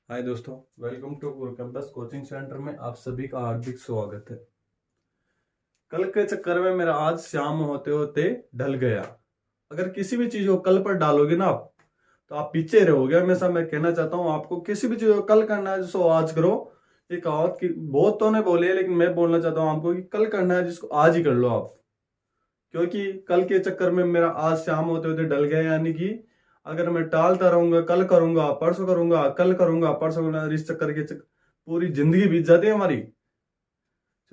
हाय दोस्तों, welcome to Guru campus coaching centre में आप सभी का हार्दिक स्वागत है। कल के चक्कर में मेरा आज शाम होते होते ढल गया। अगर किसी भी चीज को कल पर डालोगे ना आप, तो आप पीछे रहोगे हमेशा। मैं कहना चाहता हूँ आपको, किसी भी चीज को कल करना है जिसको आज करो। ये कहावत की बहुत तो ने बोली है, लेकिन मैं बोलना चाहता हूँ आपको कि कल करना है जिसको आज ही कर लो आप। क्योंकि कल के चक्कर में मेरा आज शाम होते होते ढल गया, यानी कि अगर मैं टालता रहूंगा, कल करूंगा, परसों करूंगा, कल करूंगा, परसों करूंगा, इस चक्कर के पूरी जिंदगी बीत जाती है हमारी।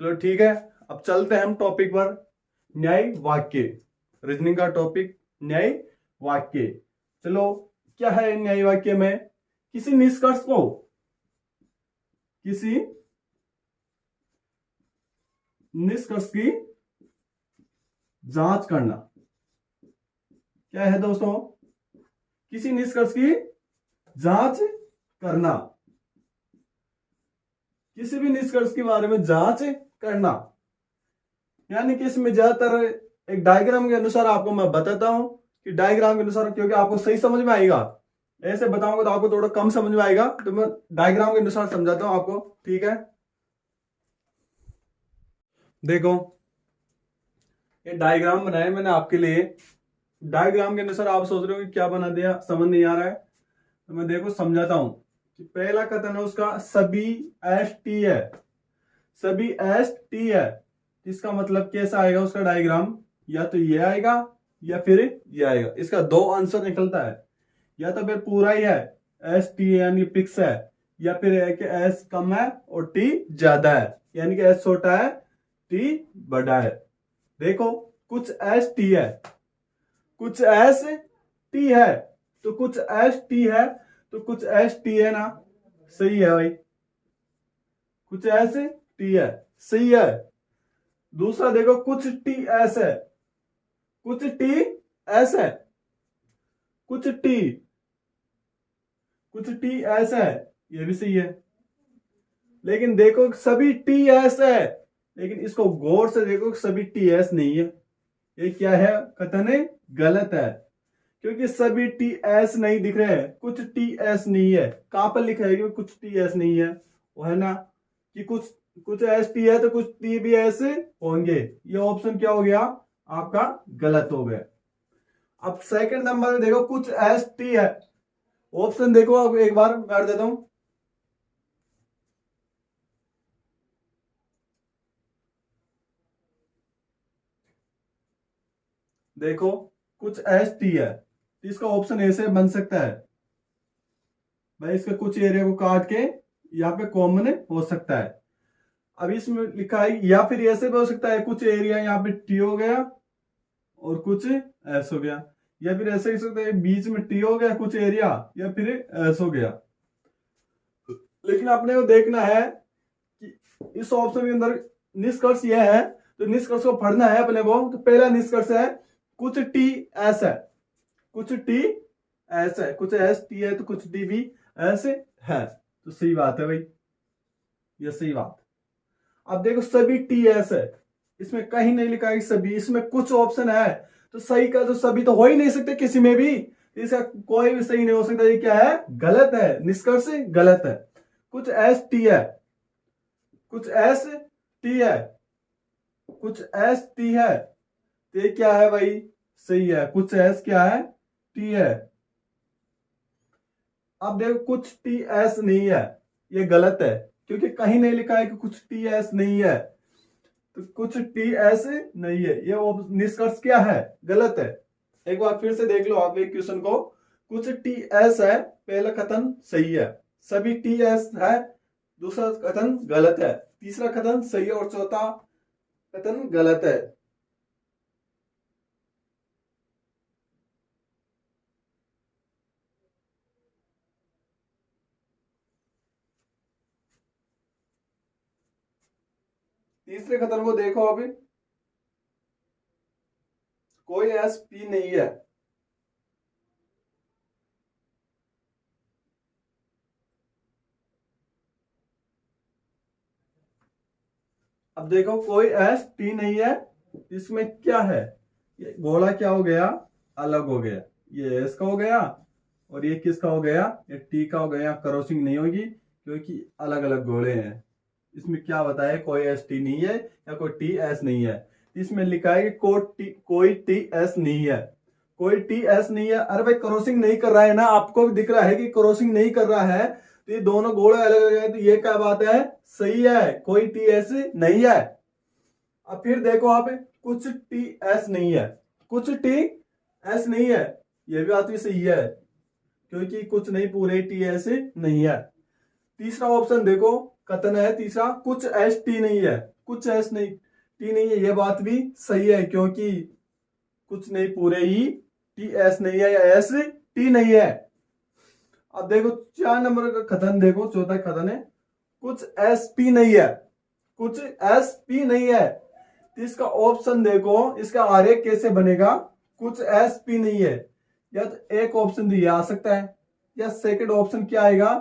चलो ठीक है, अब चलते हैं हम टॉपिक पर। न्याय वाक्य, रीजनिंग का टॉपिक न्याय वाक्य। चलो, क्या है न्याय वाक्य में? किसी निष्कर्ष को, किसी निष्कर्ष की जांच करना। क्या है दोस्तों? किसी निष्कर्ष की जांच करना, किसी भी निष्कर्ष के बारे में जांच करना। यानी कि इसमें ज्यादातर एक डायग्राम के अनुसार आपको मैं बताता हूं कि डायग्राम के अनुसार, क्योंकि आपको सही समझ में आएगा। ऐसे बताऊंगा तो आपको थोड़ा कम समझ में आएगा, तो मैं डायग्राम के अनुसार समझाता हूं आपको। ठीक है, देखो ये डायग्राम बनाया मैंने आपके लिए। डायग्राम के अनुसार आप सोच रहे हो कि क्या बना दिया, समझ नहीं आ रहा है, तो मैं देखो समझाता हूं कि पहला कथन है उसका सभी एस टी है। सभी एस टी है, इसका मतलब कैसा आएगा उसका डायग्राम? या तो ये आएगा या फिर ये आएगा। इसका दो आंसर निकलता है, या तो फिर पूरा ही है एस टी यानी फिक्स है, या फिर है कि एस कम है और टी ज्यादा है, यानी कि एस छोटा है टी बड़ा है। देखो, कुछ एस टी है, कुछ एस टी है, तो कुछ एस टी है तो कुछ एस टी है ना। सही है भाई, कुछ एस टी है, सही है। दूसरा देखो, कुछ टी एस है, कुछ टी एस है, कुछ टी, कुछ टी एस है, ये भी सही है। लेकिन देखो सभी टी एस है, लेकिन इसको गौर से देखो, सभी टी एस नहीं है। ये क्या है? कथन गलत है, क्योंकि सभी टी एस नहीं दिख रहे हैं, कुछ टी एस नहीं है। कहां पर लिखा है कि कुछ टी एस नहीं है? वो है ना कि कुछ कुछ एस टी है तो कुछ टी भी एस होंगे। ये ऑप्शन क्या हो गया आपका? गलत हो गया। अब सेकंड नंबर में देखो, कुछ एस टी है। ऑप्शन देखो, अब एक बार कर देता हूं। देखो, कुछ एस टी है, तो इसका ऑप्शन ऐसे बन सकता है भाई, इसके कुछ एरिया को काट के यहाँ पे कॉमन हो सकता है। अब इसमें लिखा है, या फिर ऐसे भी हो सकता है कुछ एरिया यहाँ पे टी हो गया और कुछ एस हो गया, या फिर ऐसे ही सकता है बीच में टी हो गया कुछ एरिया, या फिर एस हो गया। लेकिन अपने को देखना है कि इस ऑप्शन के अंदर निष्कर्ष यह है, तो निष्कर्ष को पढ़ना है अपने को। तो पहला निष्कर्ष है कुछ टी एस है, कुछ टी एस है, कुछ एस टी है तो कुछ टी भी एस है। तो सही बात है भाई, ये सही बात। अब देखो सभी टी एस है, इसमें कहीं नहीं लिखा है सभी, इसमें कुछ ऑप्शन है, तो सही का तो सभी तो हो ही नहीं सकते किसी में भी। इसका कोई भी सही नहीं हो सकता। ये क्या है? गलत है, निष्कर्ष गलत है। कुछ एस टी है, कुछ एस टी है, कुछ एस टी है, तो ये क्या है भाई? सही है, कुछ एस क्या है? टी है। अब देखो, कुछ टी एस नहीं है, ये गलत है, क्योंकि कहीं नहीं लिखा है कि कुछ टी एस नहीं है। तो कुछ टी एस नहीं है, ये निष्कर्ष क्या है? गलत है। एक बार फिर से देख लो आप एक क्वेश्चन को। कुछ टी एस है, पहला कथन सही है, सभी टी एस है, दूसरा कथन गलत है, तीसरा कथन सही है और चौथा कथन गलत है। तीसरे कथन को देखो, अभी कोई एस पी नहीं है। अब देखो, कोई एस टी नहीं है, इसमें क्या है? ये गोला क्या हो गया? अलग हो गया। ये एस का हो गया और ये किसका हो गया, ये टी का हो गया। क्रॉसिंग नहीं होगी क्योंकि अलग अलग घोड़े हैं। इसमें क्या बताया, कोई एस टी नहीं है या कोई टी एस नहीं है। इसमें लिखा है कि कोई टी एस नहीं है, कोई टी एस नहीं है। अरे भाई क्रॉसिंग नहीं कर रहा है ना, आपको भी दिख रहा है कि क्रॉसिंग नहीं कर रहा है, तो ये दोनों घोड़े अलग अलग हैं, तो ये क्या बात है, सही है, कोई टी एस नहीं है। अब फिर देखो आप, कुछ टी एस नहीं है, कुछ टी एस नहीं है, ये भी बात भी सही है क्योंकि कुछ नहीं पूरे टी एस नहीं है। तीसरा ऑप्शन देखो, कथन है तीसरा, कुछ एस टी नहीं है, कुछ एस नहीं टी नहीं है, ये बात भी सही है क्योंकि कुछ नहीं पूरे ही टी एस नहीं है या एस टी नहीं है। अब देखो 4 नंबर का कथन देखो, चौथा कथन है कुछ एस पी नहीं है, कुछ एस पी नहीं है। तो इसका ऑप्शन देखो, इसका आरेख कैसे बनेगा, कुछ एस पी नहीं है, या तो एक ऑप्शन दिया आ सकता है, या सेकंड ऑप्शन क्या आएगा,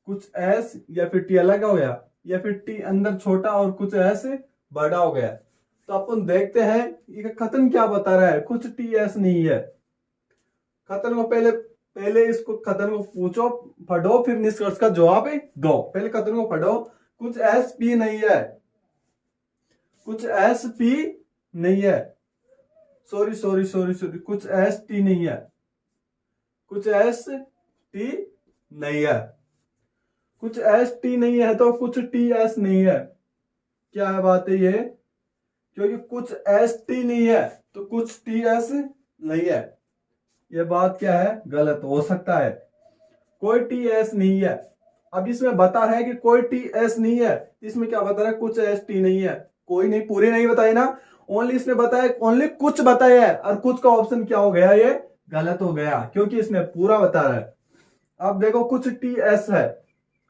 कुछ एस या फिर टी अलग हो गया, या फिर टी अंदर छोटा और कुछ एस बड़ा हो गया। तो अपन देखते हैं ये कथन क्या बता रहा है, कुछ टी एस नहीं है। कथन को पहले इसको कथन को पूछो, पढ़ो, फिर निष्कर्ष का जवाब दो। पहले कथन को पढ़ो, कुछ एस पी नहीं है, कुछ एस पी नहीं है, सॉरी कुछ एस टी नहीं है, कुछ एस टी नहीं है, कुछ एस टी नहीं है तो कुछ टी एस नहीं है। क्या है बात है ये, क्योंकि कुछ एस टी नहीं है तो कुछ टी एस नहीं है, ये बात क्या है, गलत हो सकता है। कोई टी एस नहीं है, अब इसमें बता रहा है कि कोई टी एस नहीं है, इसमें क्या बता रहा है, कुछ एस टी नहीं है, कोई नहीं, पूरे नहीं बताए ना, ओनली इसने बताया, ओनली कुछ बताया है, और कुछ का ऑप्शन क्या हो गया, ये गलत हो गया क्योंकि इसने पूरा बता रहा है। अब देखो कुछ टी एस है,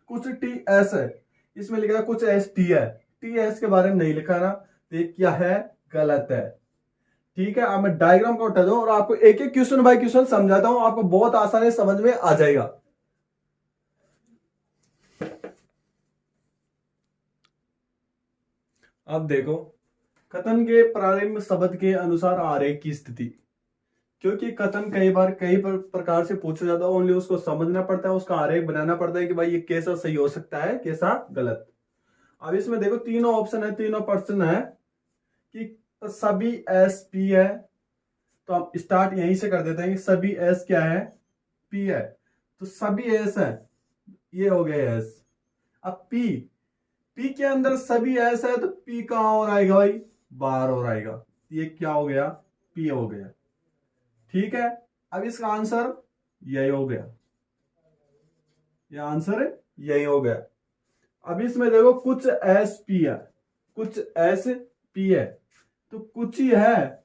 कुछ टी एस है, इसमें लिखा है कुछ एस टी है, टी एस के बारे में नहीं लिखा ना, तो ये क्या है, गलत है। ठीक है, अब मैं डायग्राम को उठा दूं और आपको एक एक क्वेश्चन बाय क्वेश्चन समझाता हूं, आपको बहुत आसानी से समझ में आ जाएगा। अब देखो, कथन के प्रारंभ शब्द के अनुसार आरेख की स्थिति, क्योंकि कथन कई बार कई प्रकार से पूछा जाता है, ओनली उसको समझना पड़ता है, उसका आरेख बनाना पड़ता है कि भाई ये कैसा सही हो सकता है, कैसा गलत। अब इसमें देखो तीनों ऑप्शन है, तीनों प्रश्न है कि सभी एस पी है, तो हम स्टार्ट यहीं से कर देते हैं कि सभी एस क्या है, पी है, तो सभी एस है, ये हो गया एस। अब पी के अंदर सभी एस है तो पी कहां और आएगा भाई, बाहर और आएगा, ये क्या हो गया, पी हो गया। ठीक है, अब इसका आंसर यही हो गया, ये आंसर यही हो गया। अब इसमें देखो कुछ एस पी है, कुछ एस पी है, तो कुछ ही है,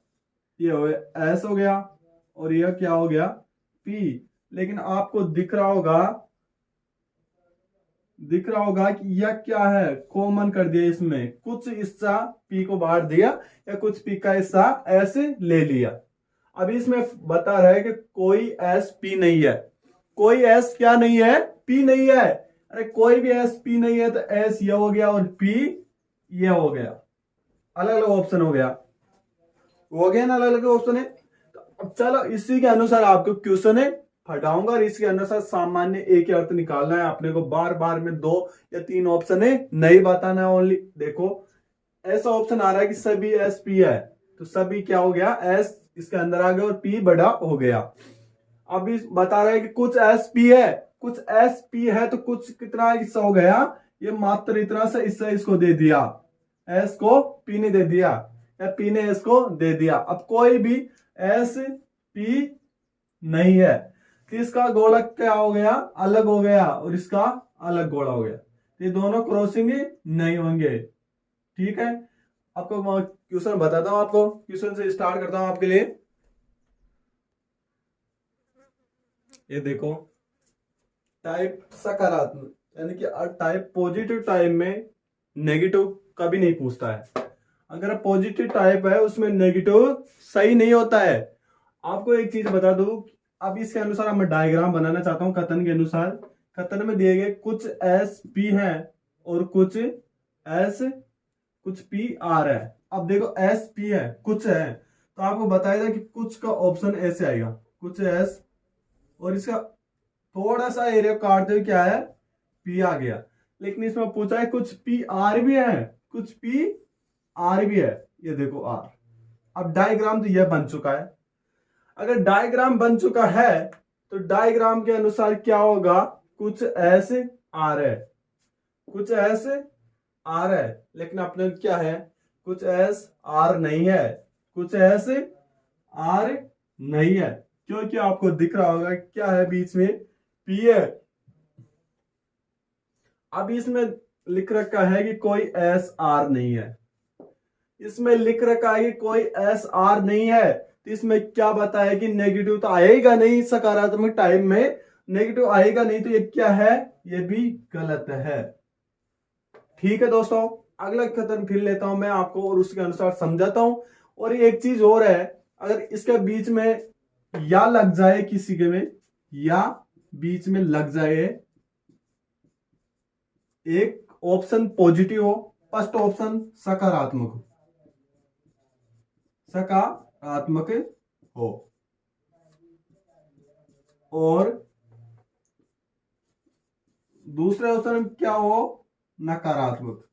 ये हो गया एस हो गया, और यह क्या हो गया, पी। लेकिन आपको दिख रहा होगा कि यह क्या है, कॉमन कर दिया, इसमें कुछ हिस्सा पी को बाहर दिया या कुछ पी का हिस्सा ऐसे ले लिया। अब इसमें बता रहा है कि कोई एस पी नहीं है, कोई एस क्या नहीं है, पी नहीं है। अरे कोई भी एस पी नहीं है तो एस ये हो गया और पी ये हो गया, अलग अलग ऑप्शन हो गया ना, अलग अलग ऑप्शन है। तो अब चलो इसी के अनुसार आपको क्वेश्चन है हटाऊंगा और इसके अनुसार सामान्य एक अर्थ निकालना है अपने को, बार बार में 2 या 3 ऑप्शन है नहीं बताना है। ओनली देखो ऐसा ऑप्शन आ रहा है कि सभी एस पी है, तो सभी क्या हो गया, एस इसके अंदर आ गया और पी बड़ा हो गया। अभी बता रहा है कि कुछ एस पी है, कुछ एस पी है तो कुछ कितना हिस्सा हो गया, ये मात्र इतना सा हिस्सा इसको दे दिया, एस को पी ने दे दिया या पी ने एस को दे दिया। अब कोई भी एस पी नहीं है तो इसका गोला क्या हो गया, अलग हो गया, और इसका अलग गोला हो गया, ये दोनों क्रॉसिंग नहीं होंगे। ठीक है, आपको क्वेश्चन बताता हूं, आपको क्वेश्चन से स्टार्ट करता हूं आपके लिए। ये देखो, टाइप सकारात्मक यानी कि टाइप पॉजिटिव टाइप में नेगेटिव कभी नहीं पूछता है। अगर पॉजिटिव टाइप है उसमें नेगेटिव सही नहीं होता है। आपको एक चीज बता दूं, अब इसके अनुसार मैं डायग्राम बनाना चाहता हूं कथन के अनुसार। कथन में दिए गए कुछ एस पी है और कुछ पी आर है। अब देखो एस पी है, कुछ है, तो आपको बताया था कि कुछ का ऑप्शन ऐसे आएगा, कुछ एस और इसका थोड़ा सा एरिया काटते हुए क्या है, पी आ गया। लेकिन इसमें पूछा है कुछ पी आर भी है, कुछ पी आर भी है। ये देखो आर। अब डायग्राम तो यह बन चुका है। अगर डायग्राम बन चुका है तो डायग्राम के अनुसार क्या होगा, कुछ ऐसे आ रहा है, कुछ ऐसे आ रहा है। लेकिन अपने क्या है, कुछ ऐस आर नहीं है, कुछ ऐसे आर नहीं है, क्योंकि आपको दिख रहा होगा क्या है बीच में, पी है। अब इसमें लिख रखा है कि कोई एस आर नहीं है, इसमें लिख रखा है कि कोई एस आर नहीं है, तो इसमें क्या बताया कि नेगेटिव तो आएगा नहीं, सकारात्मक टाइम में नेगेटिव आएगा नहीं, तो ये क्या है, ये भी गलत है। ठीक है दोस्तों, अगला कथन फिर लेता हूं मैं आपको और उसके अनुसार समझाता हूं। और एक चीज और है, अगर इसके बीच में या लग जाए, किसी के में या बीच में लग जाए, एक ऑप्शन पॉजिटिव हो, फर्स्ट ऑप्शन सकारात्मक हो, सकारात्मक हो, और दूसरे ऑप्शन में क्या हो, नकारात्मक।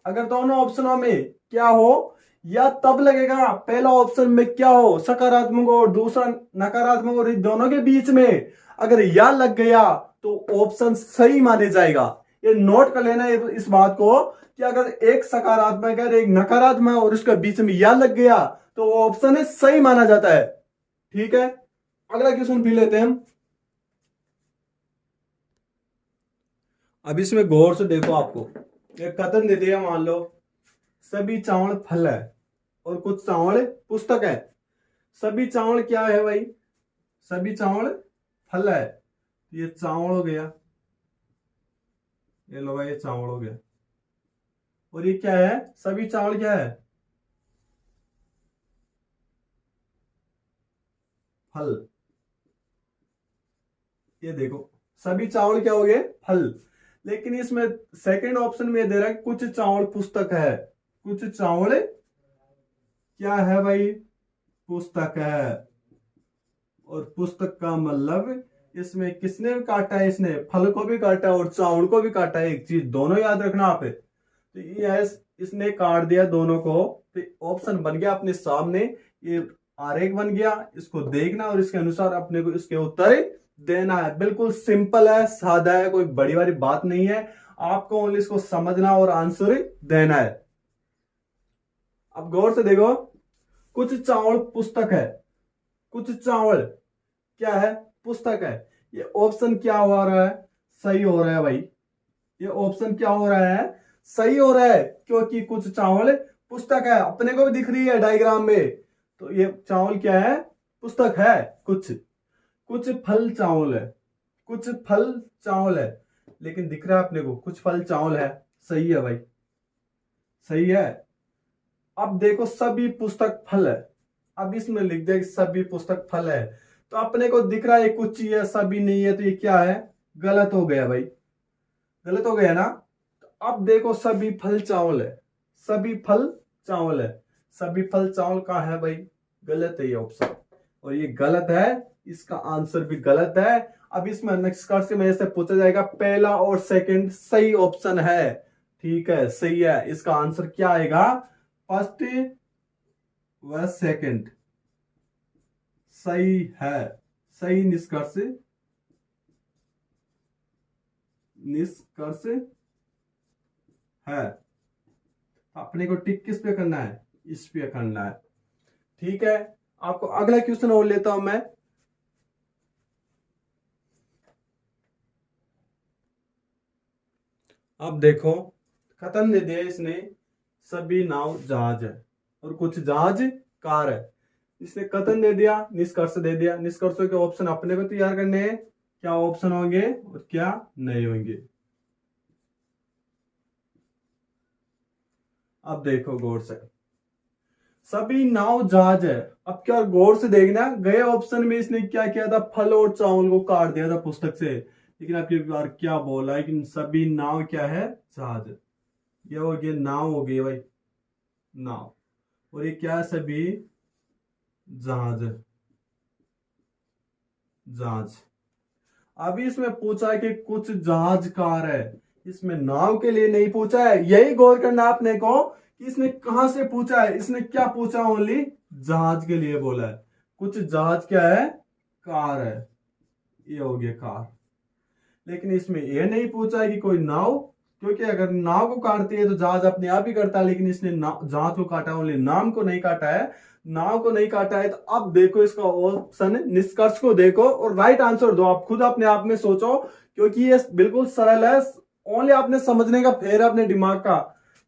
अगर दोनों ऑप्शनों में क्या हो, या तब लगेगा पहला ऑप्शन में क्या हो, सकारात्मक और दूसरा नकारात्मक, और इन दोनों के बीच में अगर या लग गया तो ऑप्शन सही माने जाएगा। ये नोट कर लेना है इस बात को कि अगर एक सकारात्मक है एक नकारात्मक और इसके बीच में या लग गया तो वो ऑप्शन है सही माना जाता है। ठीक है, अगला क्वेश्चन भी लेते हैं हम। अब इसमें गौर से देखो, आपको एक कथन दे दिया, मान लो सभी चावल फल है और कुछ चावल पुस्तक है। सभी चावल क्या है भाई, सभी चावल फल है, ये चावल हो गया, ये लो भाई ये चावल हो गया। और ये क्या है, सभी चावल क्या है, फल। ये देखो सभी चावल क्या हो गए, फल। लेकिन इसमें सेकंड ऑप्शन में दे रहा है कुछ चावल पुस्तक है, कुछ चावल क्या है भाई, पुस्तक है। और पुस्तक का मतलब इसमें किसने काटा है, इसने फल को भी काटा है और चावल को भी काटा है। एक चीज दोनों याद रखना आप, तो ये इसने काट दिया दोनों को, तो ऑप्शन बन गया अपने सामने, ये आरेख बन गया, इसको देखना और इसके अनुसार अपने को इसके उत्तर देना है। बिल्कुल सिंपल है, सादा है, कोई बड़ी बड़ी बात नहीं है, आपको ओनली इसको समझना और आंसर देना है। अब गौर से देखो, कुछ चावल पुस्तक है, कुछ चावल क्या है, पुस्तक है। ये ऑप्शन क्या हो रहा है, सही हो रहा है भाई। ये ऑप्शन क्या हो रहा है, सही हो रहा है, क्योंकि कुछ चावल पुस्तक है, अपने को भी दिख रही है डायग्राम में। तो ये चावल क्या है, पुस्तक है। कुछ कुछ फल चावल है, कुछ फल चावल है, लेकिन दिख रहा है अपने को कुछ फल चावल है। सही है भाई, सही है। अब देखो सभी पुस्तक फल है, अब इसमें लिख दे सभी पुस्तक फल है, तो अपने को दिख रहा है कुछ ही है, सभी नहीं है, तो ये क्या है, गलत हो गया भाई, गलत हो गया ना। तो अब देखो सभी फल चावल है, सभी फल चावल है, सभी फल चावल का है भाई, गलत है ये ऑप्शन, और ये गलत है, इसका आंसर भी गलत है। अब इसमें निष्कर्ष में से पूछा जाएगा पहला और सेकंड सही ऑप्शन है। ठीक है, सही है, इसका आंसर क्या आएगा, फर्स्ट व सेकंड सही है, सही निष्कर्ष, निष्कर्ष है। अपने को टिक किस पे करना है, इस पे करना है। ठीक है, आपको अगला क्वेश्चन और लेता हूं मैं। अब देखो कथन दे दिया इसने, सभी नाव जहाज है और कुछ जहाज कार है। इसने कथन दे दिया, निष्कर्ष दे दिया। निष्कर्षों के ऑप्शन अपने को तैयार करने हैं, क्या ऑप्शन होंगे और क्या नहीं होंगे। अब देखो गौर से, सभी नाव जहाज है। अब क्या गौर से देखना, गए ऑप्शन में इसने क्या किया था, फल और चावल को काट दिया था पुस्तक से, लेकिन अब ये बार क्या बोला है कि सभी नाव क्या है, जहाज। ये हो गया नाव, हो गई भाई नाव, और ये क्या है, सभी जहाज, जहाज। अभी इसमें पूछा है कि कुछ जहाज कार है, इसमें नाव के लिए नहीं पूछा है। यही गौर करना आपने को कि इसने कहां से पूछा है, इसने क्या पूछा, ओनली जहाज के लिए बोला है। कुछ जहाज क्या है, कार है, ये हो गया कार। लेकिन इसमें ये नहीं पूछा है कि कोई नाव, क्योंकि अगर नाव को काटती है तो जहाज अपने आप ही करता है, लेकिन इसने जहाज को काटा, ओनली नाम को नहीं काटा है, नाव को नहीं काटा है। तो अब देखो इसका ऑप्शन, निष्कर्ष को देखो और राइट आंसर दो। आप खुद अपने आप में सोचो, क्योंकि ये बिल्कुल सरल है, ओनली आपने समझने का फेर है अपने दिमाग का।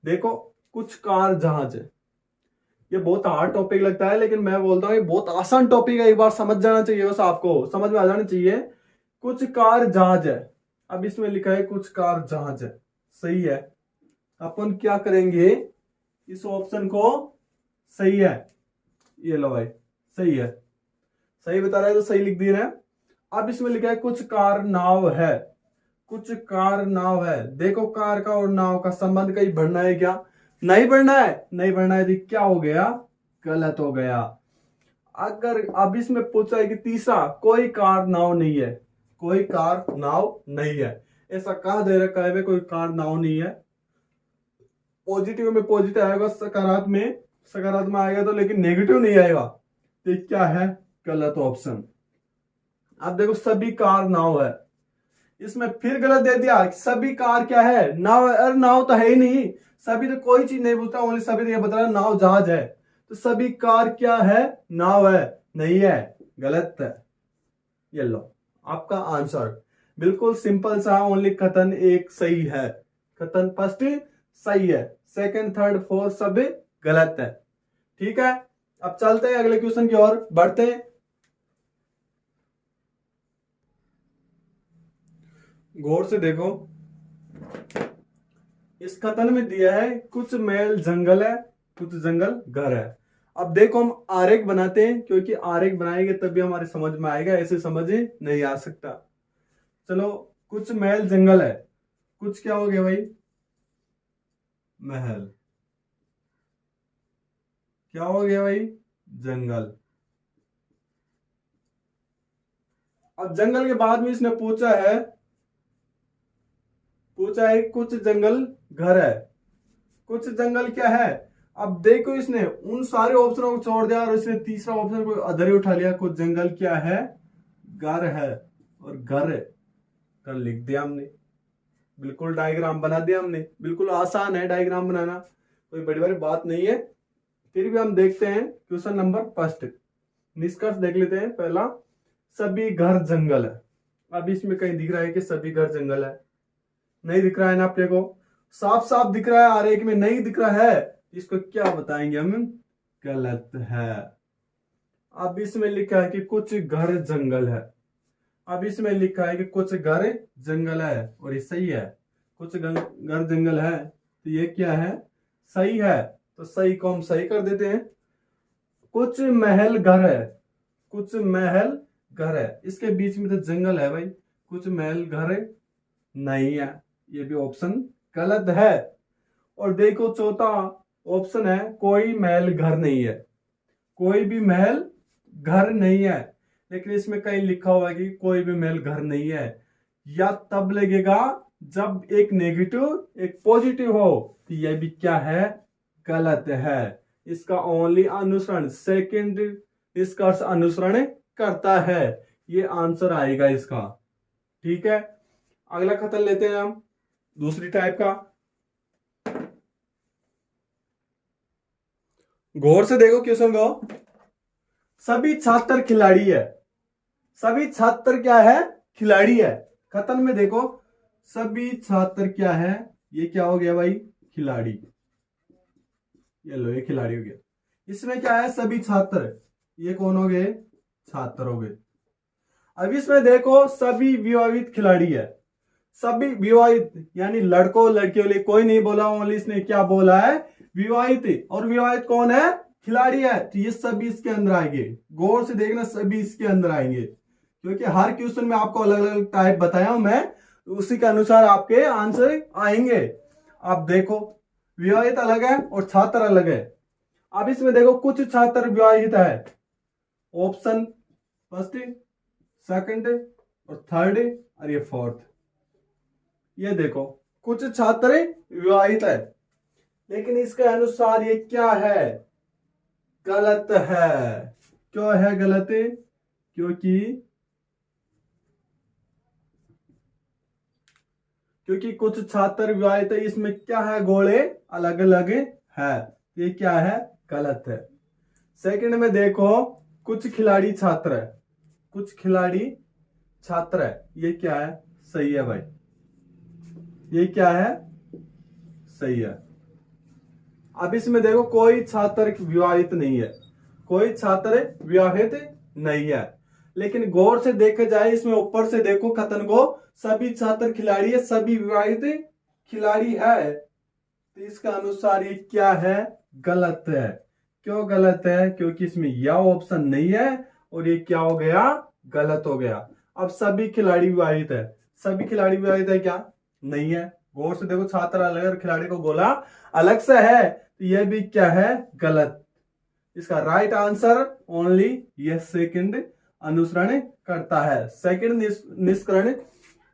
देखो कुछ कार जहाज है, ये बहुत हार्ड टॉपिक लगता है, लेकिन मैं बोलता हूँ ये बहुत आसान टॉपिक है, एक बार समझ जाना चाहिए, बस आपको समझ में आ जाना चाहिए। कुछ कार जहाज है, अब इसमें लिखा है कुछ कार जहाज है, सही है। अपन क्या करेंगे, इस ऑप्शन को, सही है, ये लो भाई सही है, सही बता रहा है तो सही लिख दिए ना। अब इसमें लिखा है कुछ कार नाव है, कुछ कार नाव है। देखो कार का और नाव का संबंध कहीं बढ़ना है क्या, नहीं बढ़ना है, नहीं बढ़ना है तो क्या हो गया, गलत हो गया। अगर अब इसमें पूछा है कि तीसरा, कोई कार नाव नहीं है, कोई कार नाव नहीं है, ऐसा कहा दे रखा है कोई कार नाव नहीं है। पॉजिटिव में पॉजिटिव आएगा, सकारात्मक में सकारात्मक आएगा तो, लेकिन नेगेटिव नहीं आएगा, तो क्या है, गलत ऑप्शन। अब देखो सभी कार नाव है, इसमें फिर गलत दे दिया, सभी कार क्या है, नाव। अरे नाव तो है ही नहीं, सभी तो कोई चीज नहीं पूछता, ओनली सभी तो ये बता रहा नाव जहाज है, तो सभी कार क्या है, नाव है, नहीं है, गलत है। ये लो आपका आंसर, बिल्कुल सिंपल सा, ओनली कथन एक सही है, कथन फर्स्ट सही है, सेकंड थर्ड फोर्थ सब गलत है। ठीक है, अब चलते हैं अगले क्वेश्चन की ओर बढ़ते हैं। गौर से देखो, इस कथन में दिया है कुछ महल जंगल है, कुछ जंगल घर है। अब देखो हम आरेख बनाते हैं, क्योंकि आरेख बनाएंगे तभी हमारे समझ में आएगा, ऐसे समझ नहीं आ सकता। चलो, कुछ महल जंगल है, कुछ क्या हो गया भाई, महल, क्या हो गया भाई, जंगल। अब जंगल के बाद में इसने पूछा है कुछ जंगल घर है, कुछ जंगल क्या है। अब देखो इसने उन सारे ऑप्शनों को छोड़ दिया और इसने तीसरा ऑप्शन को अधर ही उठा लिया, कुछ जंगल क्या है, घर है, और घर लिख दिया हमने, बिल्कुल डायग्राम बना दिया हमने। बिल्कुल आसान है डायग्राम बनाना, कोई बड़ी बड़ी बात नहीं है। फिर भी हम देखते हैं क्वेश्चन नंबर फर्स्ट, निष्कर्ष देख लेते हैं। पहला, सभी घर जंगल है। अब इसमें कहीं दिख रहा है कि सभी घर जंगल है, नहीं दिख रहा है ना अपने को, साफ साफ दिख रहा है, आरेख में नहीं दिख रहा है, इसको क्या बताएंगे हम, गलत है। अब इसमें लिखा है कि कुछ घर जंगल है, अब इसमें लिखा है कि कुछ घर जंगल है, और ये सही है, कुछ घर जंगल है, तो ये क्या है, सही है, तो सही को हम सही कर देते हैं। कुछ महल घर है, कुछ महल घर है, इसके बीच में तो जंगल है भाई, कुछ महल घर नहीं है, ये भी ऑप्शन गलत है। और देखो चौथा ऑप्शन है कोई महल घर नहीं है, कोई भी महल घर नहीं है, लेकिन इसमें कहीं लिखा हुआ है कि कोई भी महल घर नहीं है, या तब लगेगा जब एक नेगेटिव एक पॉजिटिव हो, तो यह भी क्या है, गलत है। इसका ओनली अनुसरण, सेकंड निष्कर्ष अनुसरण करता है, ये आंसर आएगा इसका। ठीक है, अगला कथन लेते हैं हम दूसरी टाइप का। गौर से देखो क्वेश्चन को, सभी छात्र खिलाड़ी है, सभी छात्र क्या है, खिलाड़ी है। कथन में देखो सभी छात्र क्या है, ये क्या हो गया भाई, खिलाड़ी, ये लो ये खिलाड़ी हो गया। इसमें क्या है, सभी छात्र, ये कौन हो गए, छात्र हो गए। अब इसमें देखो सभी विवाहित खिलाड़ी है, सभी विवाहित यानी लड़कों लड़कियों लिए कोई नहीं बोला, ओनली इसने क्या बोला है, विवाहित, और विवाहित कौन है, खिलाड़ी है, तो ये सभी इसके अंदर आएंगे। गौर से देखना, सभी इसके अंदर आएंगे, क्योंकि हर क्वेश्चन में आपको अलग अलग टाइप बताया हूं मैं, उसी के अनुसार आपके आंसर आएंगे। आप देखो विवाहित अलग है और छात्र अलग है। अब इसमें देखो कुछ छात्र विवाहित है, ऑप्शन फर्स्ट, सेकंड और थर्ड और ये फोर्थ। ये देखो कुछ छात्र विवाहित है, लेकिन इसके अनुसार ये क्या है, गलत है। क्यों है गलत? क्योंकि कुछ छात्र विवाहित है, इसमें क्या है, गोले अलग अलग है। ये क्या है, गलत है। सेकंड में देखो कुछ खिलाड़ी छात्र है, कुछ खिलाड़ी छात्र है, ये क्या है, सही है भाई, ये क्या है, सही है। अब इसमें देखो कोई छात्र विवाहित नहीं है, कोई छात्र विवाहित नहीं है, लेकिन गौर से देखे जाए इसमें ऊपर से देखो कथन को, सभी छात्र खिलाड़ी है, सभी विवाहित खिलाड़ी है, तो इसका अनुसार ये क्या है, गलत है। क्यों गलत है? क्योंकि इसमें यह ऑप्शन नहीं है और ये क्या हो गया, गलत हो गया। अब सभी खिलाड़ी विवाहित है, सभी खिलाड़ी विवाहित है क्या, नहीं है। गौर से देखो छात्र अलग और खिलाड़ी को गोला अलग से है, तो यह भी क्या है, गलत। इसका राइट आंसर ओनली ये सेकंड अनुसरण करता है, सेकंड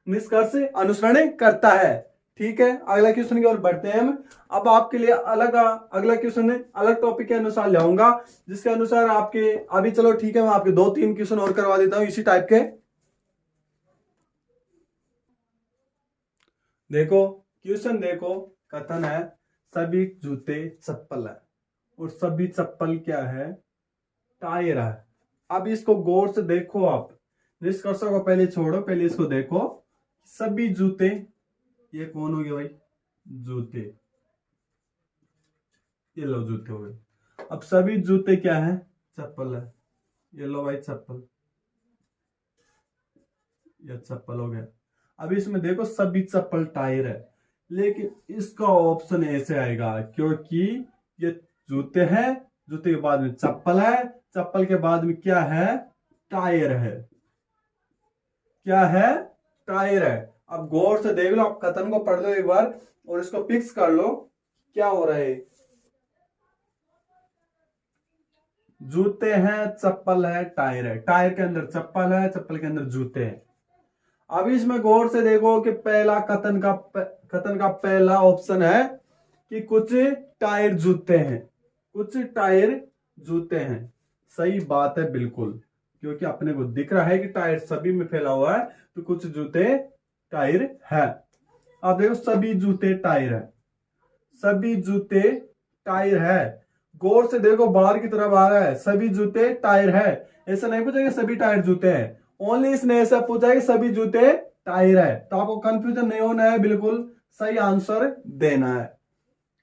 निष्कर्ष अनुसरण करता है। ठीक है, अगला क्वेश्चन की ओर बढ़ते हैं हम। अब आपके लिए अगला क्वेश्चन अलग टॉपिक के अनुसार लाऊंगा, जिसके अनुसार आपके अभी चलो ठीक है, मैं आपके 2-3 क्वेश्चन और करवा देता हूं इसी टाइप के। देखो क्वेश्चन देखो, कथन है सभी जूते चप्पल है और सभी चप्पल क्या है, टायर है। अब इसको गौर से देखो, आप निष्कर्षों को पहले छोड़ो, पहले इसको देखो। सभी जूते, ये कौन हो गए भाई, जूते, ये लो जूते हो गए। अब सभी जूते क्या है, चप्पल है, ये लो भाई चप्पल, ये चप्पल हो गया। अब इसमें देखो सभी चप्पल टायर है, लेकिन इसका ऑप्शन ऐसे आएगा क्योंकि ये जूते हैं, जूते के बाद में चप्पल है, चप्पल के बाद में क्या है, टायर है, क्या है, टायर है। अब गौर से देख लो, आप कथन को पढ़ लो एक बार और इसको फिक्स कर लो, क्या हो रहा है, जूते हैं, चप्पल है, टायर है, टायर के अंदर चप्पल है, चप्पल के अंदर जूते हैं। अब इसमें गौर से देखो कि पहला कथन का पहला ऑप्शन है कि कुछ टायर जूते हैं, कुछ टायर जूते हैं। सही बात है बिल्कुल, क्योंकि अपने को दिख रहा है कि टायर सभी में फैला हुआ है, तो कुछ जूते टायर है। अब देखो सभी जूते टायर है, सभी जूते टायर है। गौर से देखो बाहर की तरफ आ रहा है, सभी जूते टायर है। ऐसा नहीं पूछा कि सभी टायर जूते हैं, ओनली इसने ऐसा पूछा कि सभी जूते टायर है। तो आपको कंफ्यूजन नहीं होना है, बिल्कुल सही आंसर देना है।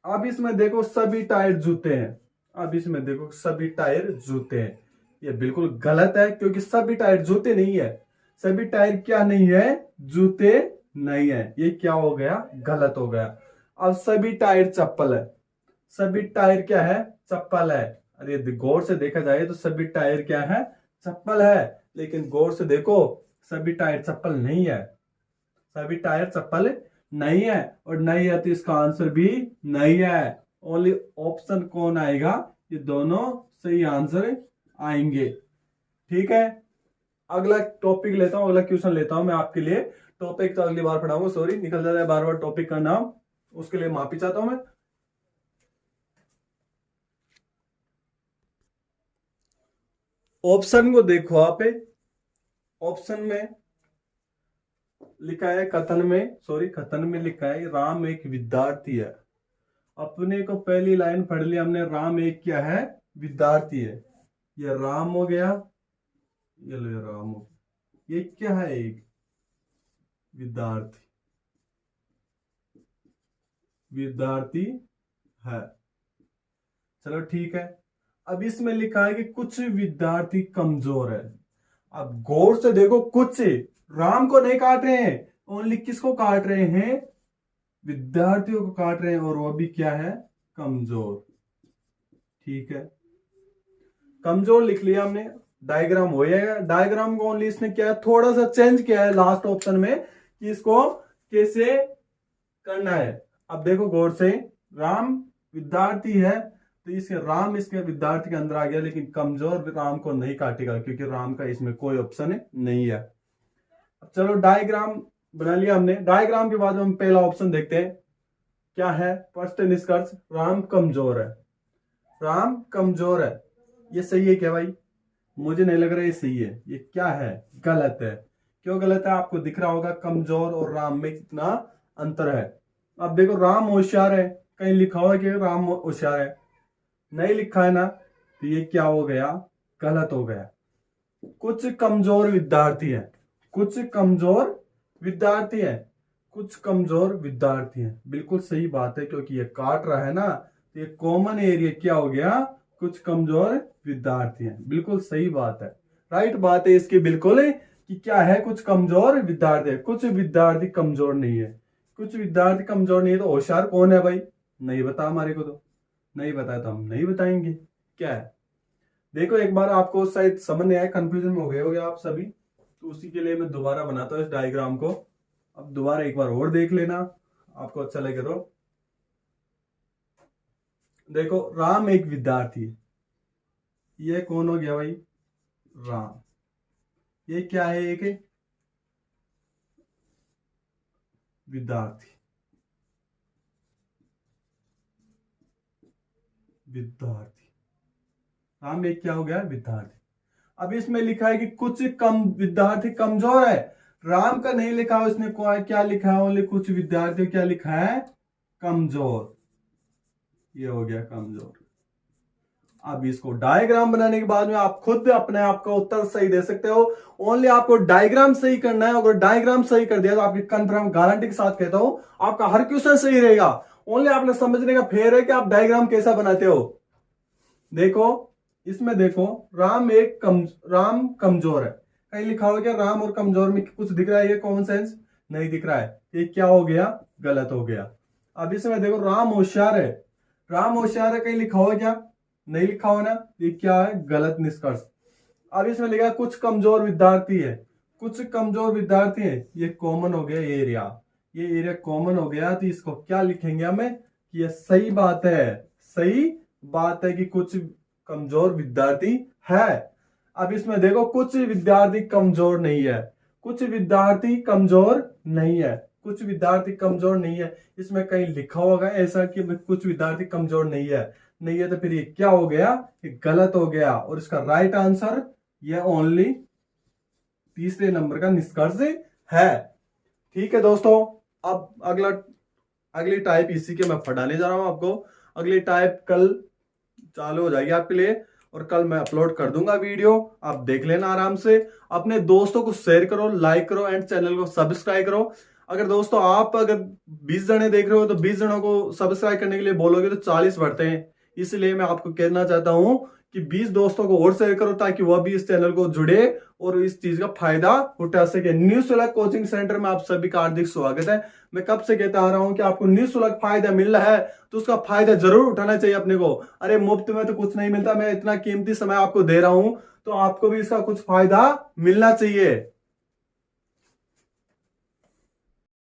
अब इसमें देखो सभी टायर जूते हैं, अब इसमें देखो सभी टायर जूते हैं, ये बिल्कुल गलत है, क्योंकि सभी टायर जूते नहीं है। सभी टायर क्या नहीं है, जूते नहीं है। ये क्या हो गया, गलत हो गया। अब सभी टायर चप्पल है, सभी टायर क्या है, चप्पल है। अरे गौर से देखा जाए तो सभी टायर क्या है, चप्पल है, लेकिन गौर से देखो सभी टायर चप्पल नहीं है, सभी टायर चप्पल नहीं है, और नहीं है तो इसका आंसर भी नहीं है। ओनली ऑप्शन कौन आएगा, ये दोनों सही आंसर आएंगे। ठीक है, अगला टॉपिक लेता हूं, अगला क्वेश्चन लेता हूं मैं आपके लिए। टॉपिक तो अगली बार पढ़ाऊंगा, सॉरी निकल जाता है बार बार टॉपिक का नाम, उसके लिए माफी चाहता हूं मैं। ऑप्शन को देखो आप, ऑप्शन में लिखा है, कथन में लिखा है राम एक विद्यार्थी है। अपने को पहली लाइन पढ़ लिया हमने, राम एक क्या है, विद्यार्थी है। ये राम हो गया, ये लो ये राम हो गया, ये क्या है, एक विद्यार्थी, विद्यार्थी है। चलो ठीक है। अब इसमें लिखा है कि कुछ विद्यार्थी कमजोर है। अब गौर से देखो, कुछ राम को नहीं काट रहे हैं, ओनली किसको काट रहे हैं, विद्यार्थियों को काट रहे हैं, और वो भी क्या है, कमजोर। ठीक है, कमजोर लिख लिया हमने, डायग्राम हो जाएगा। डायग्राम को ओनली इसने क्या है, थोड़ा सा चेंज किया है लास्ट ऑप्शन में कि इसको कैसे करना है। अब देखो गौर से, राम विद्यार्थी है तो इसके राम इसके विद्यार्थी के अंदर आ गया, लेकिन कमजोर राम को नहीं काटेगा क्योंकि राम का इसमें कोई ऑप्शन नहीं है। अब चलो डायग्राम बना लिया हमने। डायग्राम के बाद हम पहला ऑप्शन देखते हैं क्या है। फर्स्ट निष्कर्ष, राम कमजोर है। राम कमजोर है, ये सही है क्या भाई? मुझे नहीं लग रहा ये सही है। ये क्या है? गलत है। क्यों गलत है? आपको दिख रहा होगा कमजोर और राम में कितना अंतर है। अब देखो राम होशियार है, कहीं लिखा हुआ है कि राम होशियार है? नहीं लिखा है ना, तो ये क्या हो गया? गलत हो गया। कुछ कमजोर विद्यार्थी हैं, कुछ कमजोर विद्यार्थी हैं, कुछ कमजोर विद्यार्थी हैं, बिल्कुल सही बात है क्योंकि ये काट रहा है ना, तो ये कॉमन एरिया क्या हो गया? कुछ कमजोर विद्यार्थी हैं, बिल्कुल सही बात है, राइट बात है इसकी बिल्कुल कि क्या है? कुछ कमजोर विद्यार्थी है। कुछ विद्यार्थी कमजोर नहीं है। कुछ विद्यार्थी कमजोर नहीं है, तो होशियार कौन है भाई? नहीं बता, हमारे को तो नहीं बताया तो हम नहीं बताएंगे क्या है। देखो एक बार आपको शायद समझ नहीं आया, कंफ्यूजन में हो गए होगे आप सभी, तो उसी के लिए मैं दोबारा बनाता हूँ इस डायग्राम को। अब दोबारा एक बार और देख लेना, आपको अच्छा लगे तो। देखो राम एक विद्यार्थी है, ये कौन हो गया भाई? राम। ये क्या है? एक विद्यार्थी, विद्यार्थी। राम एक क्या हो गया? विद्यार्थी। अब इसमें लिखा है कि कुछ कम विद्यार्थी कमजोर है। राम का नहीं लिखा, उसने क्या लिखा है? ओनली कुछ विद्यार्थी क्या लिखा है? कमजोर। ये हो गया कमजोर। अब इसको डायग्राम बनाने के बाद में आप खुद अपने आप का उत्तर सही दे सकते हो। ओनली आपको डायग्राम सही करना है। अगर डायग्राम सही कर दिया तो आपकी कंफर्म गारंटी के साथ कहता हूं आपका हर क्वेश्चन सही रहेगा। ओनली आपने समझने का फेर है कि आप डायग्राम कैसा बनाते हो। देखो इसमें देखो राम कमजोर है, कहीं लिखा हो क्या? राम और कमजोर में कुछ दिख रहा है? ये कॉमन सेंस नहीं दिख रहा है, ये क्या हो गया? गलत हो गया। अब इसमें देखो राम होशियार है, राम होशियार है, कहीं लिखा हो क्या? नहीं लिखा हो ना, ये क्या है? गलत निष्कर्ष। अब इसमें लिखा कुछ कमजोर विद्यार्थी है, कुछ कमजोर विद्यार्थी है, ये कॉमन हो गया एरिया, ये एरिया कॉमन हो गया, तो इसको क्या लिखेंगे हमें कि ये सही बात है, सही बात है कि कुछ कमजोर विद्यार्थी है। अब इसमें देखो कुछ विद्यार्थी कमजोर नहीं है, कुछ विद्यार्थी कमजोर नहीं है, कुछ विद्यार्थी कमजोर नहीं है। इसमें कहीं लिखा होगा ऐसा कि कुछ विद्यार्थी कमजोर नहीं है, नहीं है, तो फिर ये क्या हो गया? ये गलत हो गया। और इसका राइट आंसर ये ओनली तीसरे नंबर का निष्कर्ष है। ठीक है दोस्तों, अब अगली टाइप इसी के मैं पढ़ाने जा रहा हूं आपको। अगली टाइप कल चालू हो जाएगी आपके लिए और कल मैं अपलोड कर दूंगा वीडियो, आप देख लेना आराम से। अपने दोस्तों को शेयर करो, लाइक करो एंड चैनल को सब्सक्राइब करो। अगर दोस्तों आप अगर 20 जने देख रहे हो तो 20 जनों को सब्सक्राइब करने के लिए बोलोगे तो 40 बढ़ते हैं। इसलिए मैं आपको कहना चाहता हूं कि 20 दोस्तों को और शेयर करो ताकि वह भी इस चैनल को जुड़े और इस चीज का फायदा उठा सके। न्यू सुलग कोचिंग सेंटर में आप सभी का हार्दिक स्वागत है। मैं कब से कहता आ रहा हूं कि आपको न्यू सुलग फायदा मिल रहा है तो उसका फायदा जरूर उठाना चाहिए अपने को। अरे मुफ्त में तो कुछ नहीं मिलता, मैं इतना कीमती समय आपको दे रहा हूं तो आपको भी इसका कुछ फायदा मिलना चाहिए।